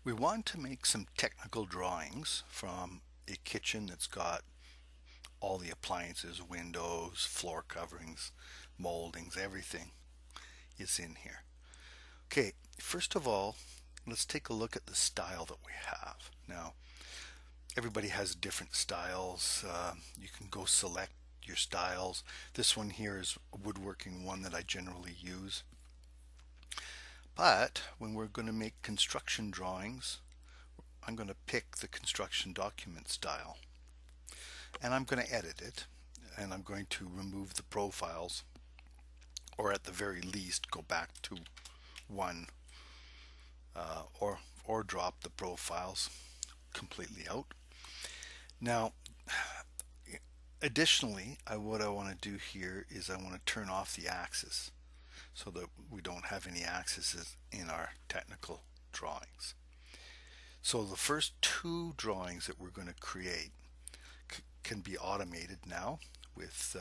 We want to make some technical drawings from a kitchen that's got all the appliances, windows, floor coverings, moldings, everything is in here. Okay, first of all, let's take a look at the style that we have. Now, everybody has different styles. You can go select your styles. This one here is a woodworking one that I generally use. But when we're going to make construction drawings, I'm going to pick the construction document style and I'm going to edit it, and I'm going to remove the profiles, or at the very least go back to one, or drop the profiles completely out. Now, additionally, what I want to do here is I want to turn off the axis so that we don't have any axes in our technical drawings. So the first two drawings that we're going to create can be automated now with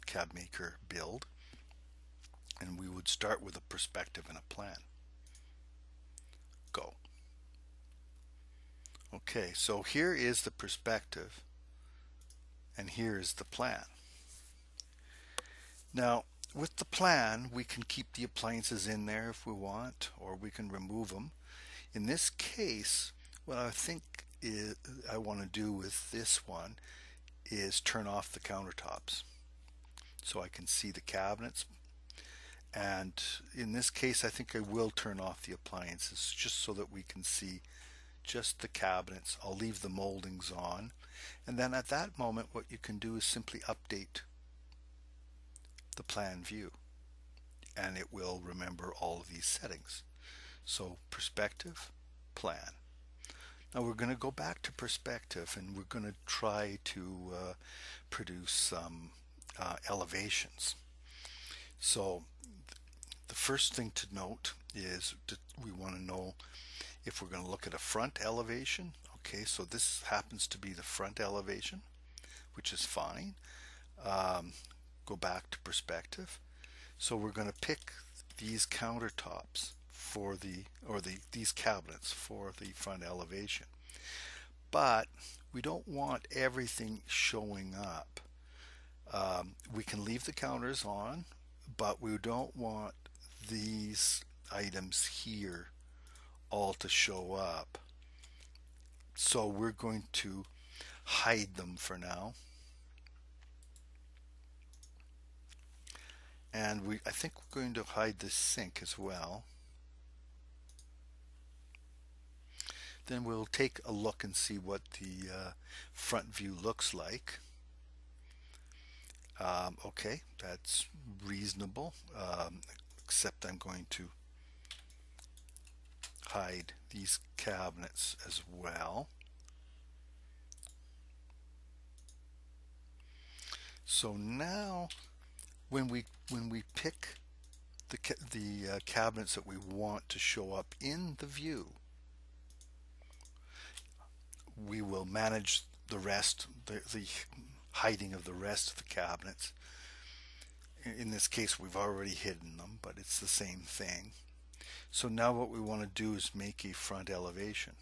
CADmaker Build, and we would start with a perspective and a plan. Go. Okay, so here is the perspective and here is the plan. Now, with the plan, we can keep the appliances in there if we want, or we can remove them. In this case, what I think I want to do with this one is turn off the countertops so I can see the cabinets. And in this case, I think I will turn off the appliances just so that we can see just the cabinets. I'll leave the moldings on. And then at that moment, what you can do is simply update the plan view, and it will remember all of these settings. So perspective, plan. Now we're going to go back to perspective, and we're going to try to produce some elevations. So the first thing to note is that we want to know if we're going to look at a front elevation. Okay, so this happens to be the front elevation, which is fine. Go back to perspective. So we're going to pick these countertops for these cabinets for the front elevation. But we don't want everything showing up. We can leave the counters on, but we don't want these items here all to show up. So we're going to hide them for now. And I think we're going to hide the sink as well. Then we'll take a look and see what the front view looks like. Okay, that's reasonable, except I'm going to hide these cabinets as well. So now when we pick the cabinets that we want to show up in the view, we will manage the rest, the hiding of the rest of the cabinets. In this case, we've already hidden them, but it's the same thing. So now what we want to do is make a front elevation.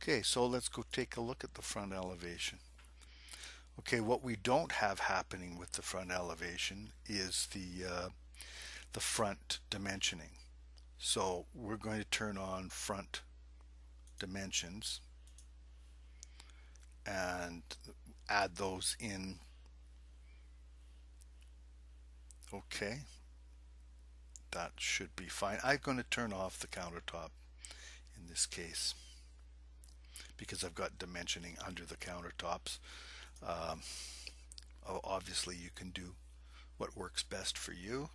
Okay, so let's go take a look at the front elevation. Okay, what we don't have happening with the front elevation is the front dimensioning. So we're going to turn on front dimensions and add those in. Okay, that should be fine. I'm going to turn off the countertop in this case because I've got dimensioning under the countertops. Um, Obviously you can do what works best for you.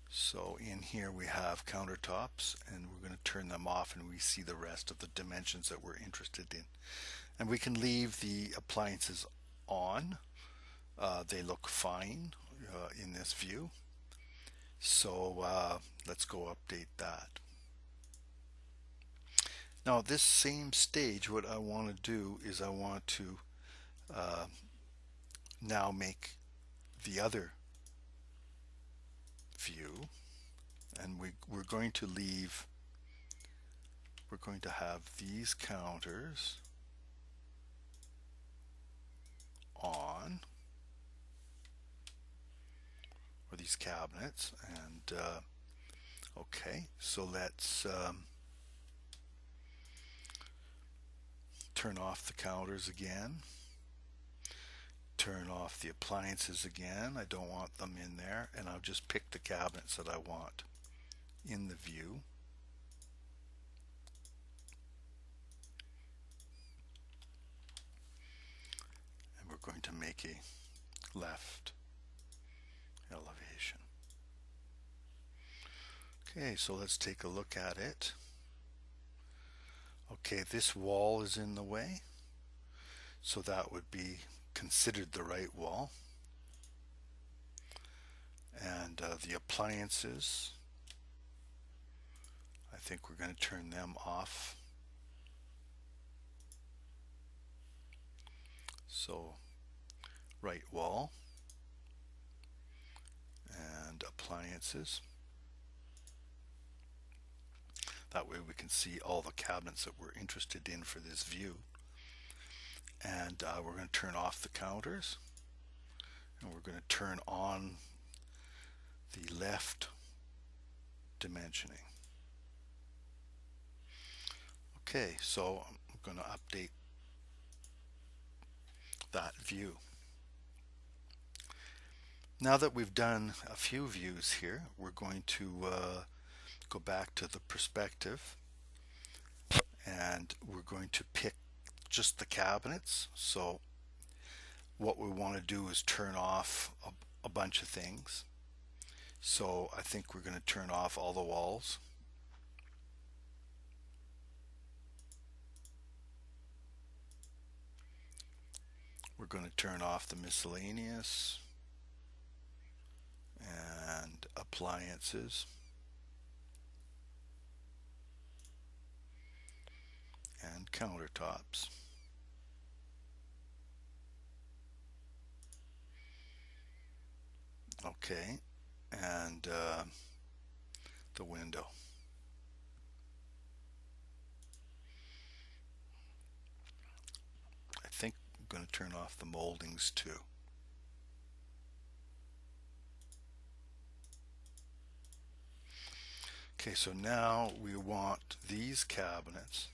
So in here we have countertops, and we're going to turn them off, and we see the rest of the dimensions that we're interested in. And we can leave the appliances on. They look fine in this view. So let's go update that. Now this same stage, what I want to do is I want to now make the other view, going to leave, we're going to have these counters on, or these cabinets, and okay, so let's turn off the counters again, turn off the appliances again. I don't want them in there, and I'll just pick the cabinets that I want in the view. And we're going to make a left elevation. Okay, so let's take a look at it. Okay, this wall is in the way, so that would be considered the right wall. And the appliances, I think we're going to turn them off. So right wall and appliances. That way we can see all the cabinets that we're interested in for this view. And we're going to turn off the counters, and we're going to turn on the left dimensioning. Okay, so I'm going to update that view. Now that we've done a few views here, we're going to go back to the perspective, and we're going to pick just the cabinets. So what we want to do is turn off a bunch of things. So I think we're going to turn off all the walls. We're going to turn off the miscellaneous and appliances and countertops. Okay, and the window. I think I'm going to turn off the moldings too. Okay, so now we want these cabinets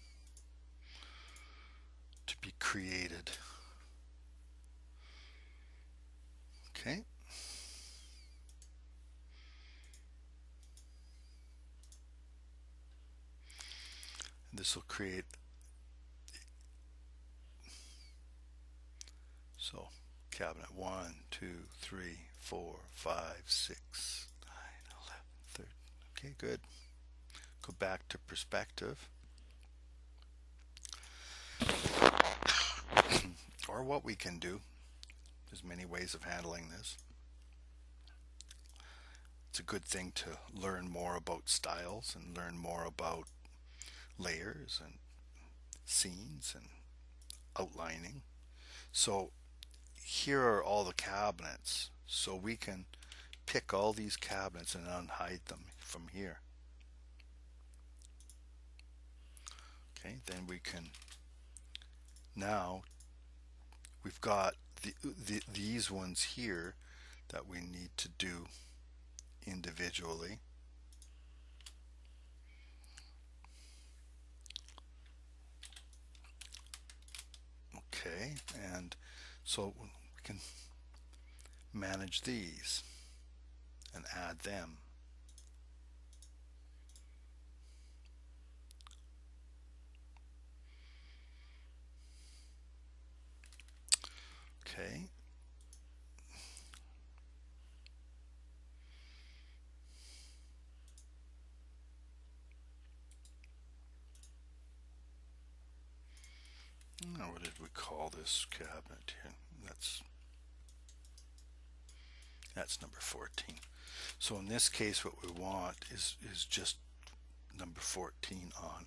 to be created. Okay. And this will create, so cabinet 1, 2, 3, 4, 5, 6, 9, 11, 13. Okay, good. Go back to perspective. Or what we can do, there's many ways of handling this. It's a good thing to learn more about styles and learn more about layers and scenes and outlining. So here are all the cabinets, so we can pick all these cabinets and unhide them from here. Okay, then we can, now we've got these ones here that we need to do individually. Okay, and so we can manage these and add them. Okay. Now, what did we call this cabinet here? That's number 14. So in this case, what we want is just number 14 on.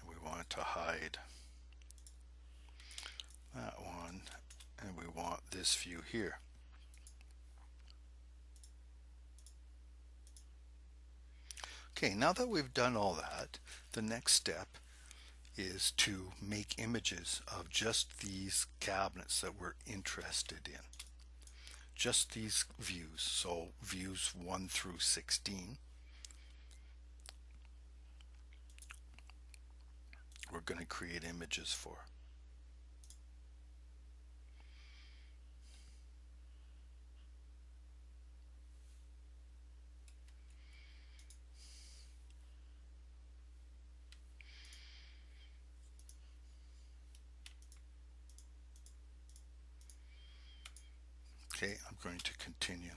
And we want to hide that one, and we want this view here. Okay, now that we've done all that, the next step is to make images of just these cabinets that we're interested in. Just these views, so views 1 through 16. We're going to create images for. Okay, I'm going to continue.